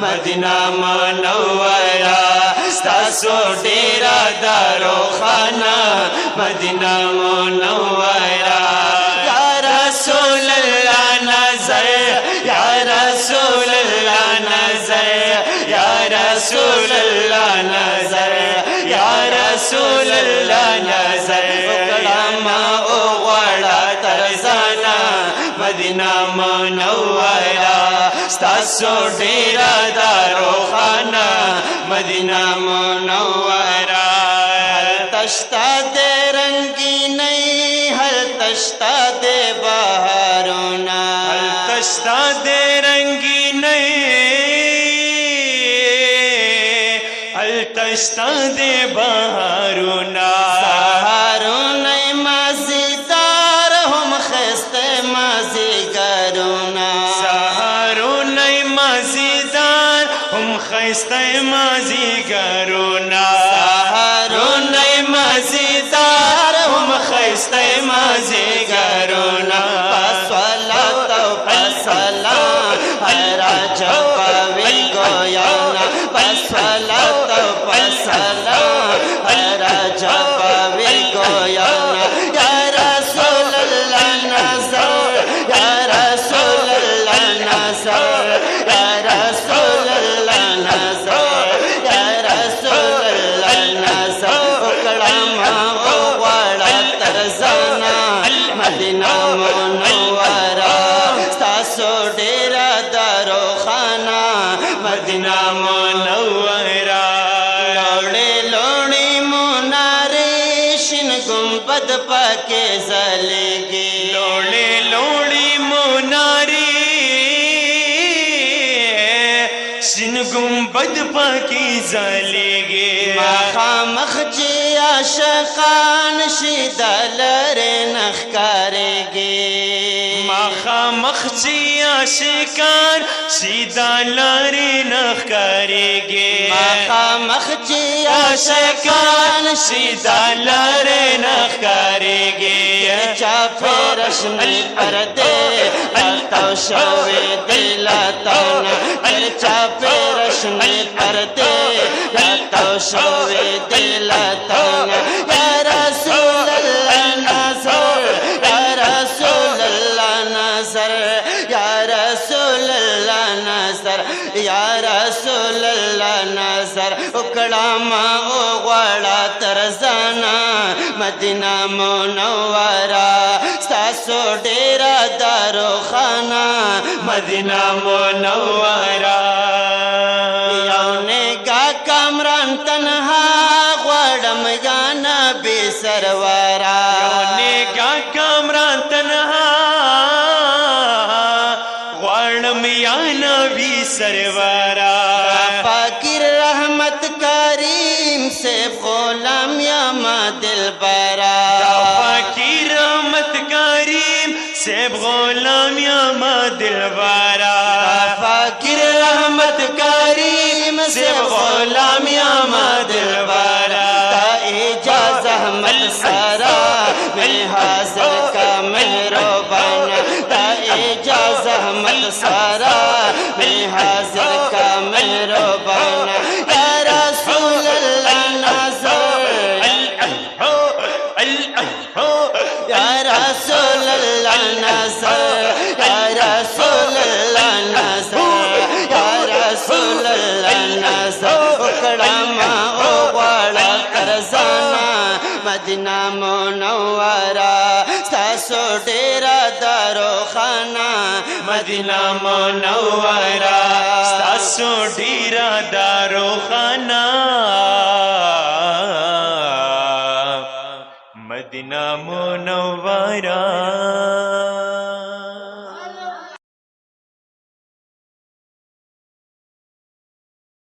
Medina Munawwara स्तासो डेरा दारो खाना Medina Munawwara या रसूल अल्लाह नजर या रसूल अल्लाह नजर या रसूल अल्लाह नजर या रसूल अल्लाह नजर कलामा ओ वाला तरजाना मदीना मुनव्वरा स्तासो डेरा दारो खाना मदीना मुनव्वरा तश्ता दे रंगी नहीं हर तश्ता दे बहारोना हर तश्ता दे रंगी नहीं हर तश्ता दे बहारोना सहारो नहीं मज़ीदार हम खस्ते मज़ी करोना सहारो नहीं मज़ीदार हम खस्ते मज़ी करोना सहारो नहीं मज़ीदार हम खस्ते मज़ी करोना पसलात पसलाम हरा जपवी गोयाना पसलात पसलाम हरा जपवी गोयाना या रसूल अल्लाह नज़र या रसूल अल्लाह नज़र या रसूल अल्लाह नज़र या रसूल अल्लाह नज़र कलामा ओ वाला तरजाना मदीना मुनव्वरा स्तासो डेरा दारो खाना मदीना मुनव्वरा लोड़े लोड़ी मुनारे शिन गुंबद पाके जलेगी लोड़े लोड़ी मुनारे शिन गुंबद पाके जलेगी मखामख जी आशकान शिदलरे नख करेगी मखामख जी आशिकान शिदलरे नख करेगी मखामख जी आशिकान शिदलरे नख करेगी चाफे रश्मि पर्दे तो शवे दिलाताना चाफे रश्मि पर्दे तो शवे दिलाताना या रसूल अल्लाह नज़र या रसूल अल्लाह नज़र या रसूल अल्लाह नज़र या रसूल अल्लाह नज़र कलामा ओ वाला तरजाना मदीना मुनव्वरा स्तासो डेरा दारो खाना मदीना मुनव्वरा यौने गा कामरान तन्हा ग्वाडम या नबी सरवरा यौने गा कामरान तन्हा ग्वाडम या नबी सरवरा फाकिर रहमत करीम से गुलाम या दिल बरा फाकिर रहमत करीम से गुलाम या दिल बरा फाकिर रहमत करीम से गुलाम या दिल बरा इजाज़ अहमद सारा मैं हाजिर का मेहरबान इजाज़ अहमद सारा मैं हाजिर का मेहरबान या रसूल अल्लाह नज़र या रसूल अल्लाह नज़र या रसूल अल्लाह नज़र या रसूल अल्लाह नज़र कलामा ओ वाला तरजाना मदीना मुनव्वरा स्तासो डेरा दारो खाना मदीना मुनव्वरा स्तासो डेरा दारो खाना मदीना मुनव्वरा।